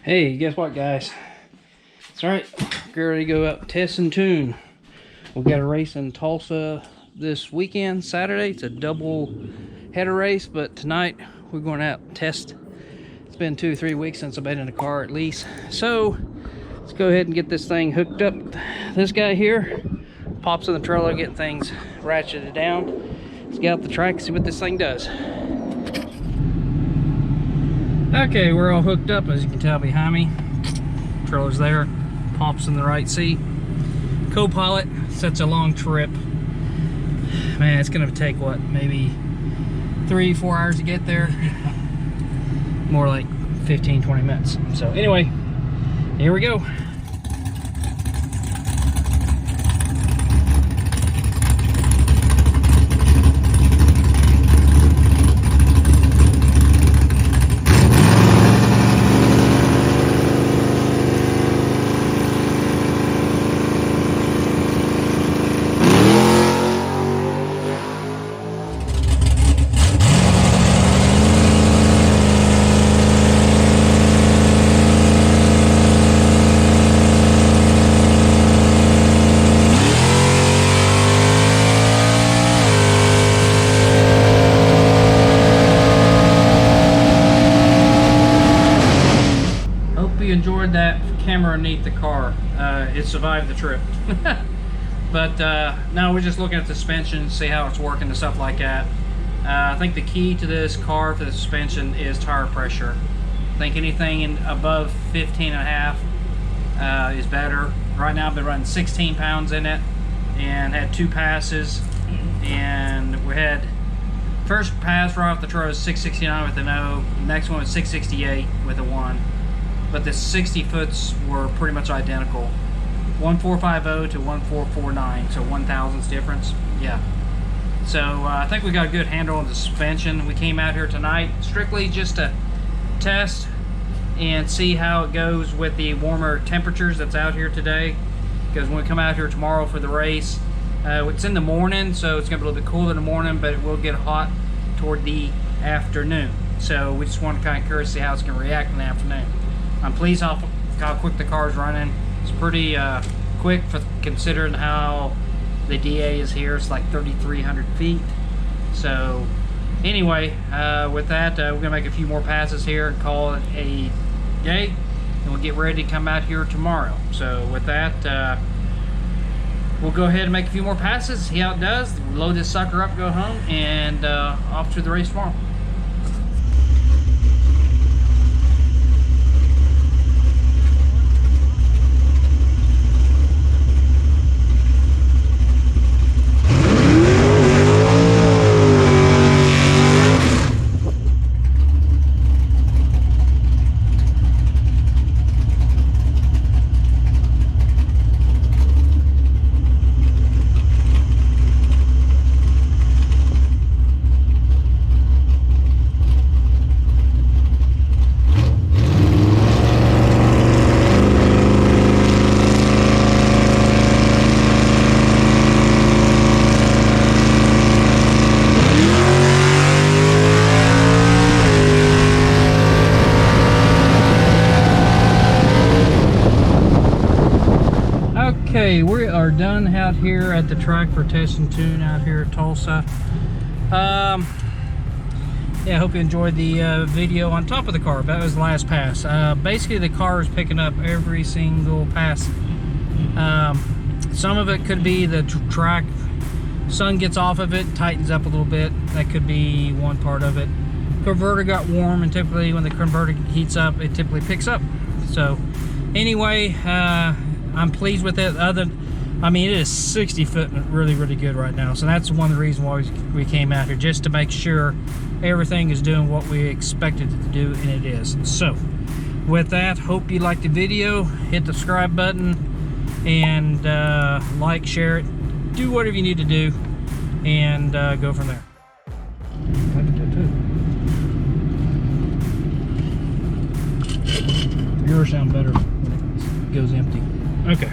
Hey, guess what, guys? It's alright. We're ready to go out test and tune. We've got a race in Tulsa this weekend, Saturday. It's a double header race, but tonight we're going out and test. It's been 2-3 weeks since I've been in a car at least. So let's go ahead and get this thing hooked up. This guy here pops in the trailer, get things ratcheted down. Let's get out the track and see what this thing does. Okay, we're all hooked up, as you can tell behind me. Trailer's there, pops in the right seat. Co-pilot, such a long trip. Man, it's gonna take what, maybe 3-4 hours to get there? More like 15-20 minutes. So anyway, here we go. You enjoyed that camera underneath the car. It survived the trip. But no, we're just looking at the suspension, see how it's working and stuff like that. I think the key to this car for the suspension is tire pressure. I think anything above 15.5 is better. Right now I've been running 16 pounds in it and had 2 passes, and we had first pass right off the trailer was 669 with an O, next one was 668 with a 1. But the 60 foots were pretty much identical. 1450 to 1449, so 1,000's difference. Yeah. So I think we got a good handle on the suspension. We came out here tonight strictly just to test and see how it goes with the warmer temperatures that's out here today. Because when we come out here tomorrow for the race, it's in the morning, so it's gonna be a little bit cooler in the morning, but it will get hot toward the afternoon. So we just want to kind of curious to see how it's gonna react in the afternoon. I'm pleased how quick the car's running. It's pretty quick for considering how the DA is here. It's like 3,300 feet. So anyway, with that, we're gonna make a few more passes here and call it a day, and we'll get ready to come out here tomorrow. So with that, we'll go ahead and make a few more passes, see how it does, load this sucker up, go home, and off to the race tomorrow. Okay, we are done out here at the track for test and tune out here at Tulsa. Yeah, I hope you enjoyed the video on top of the car. That was the last pass. Basically, the car is picking up every single pass. Some of it could be the track. Sun gets off of it, tightens up a little bit. That could be one part of it. Converter got warm, and typically when the converter heats up, it typically picks up. So anyway, I'm pleased with it. I mean, it is 60 foot really good right now. So that's one of the reasons why we came out here, just to make sure everything is doing what we expected it to do, and it is. So with that, hope you liked the video. Hit the subscribe button and like, share it, do whatever you need to do, and go from there. I can do it too. Yours sound better when it goes empty. Okay.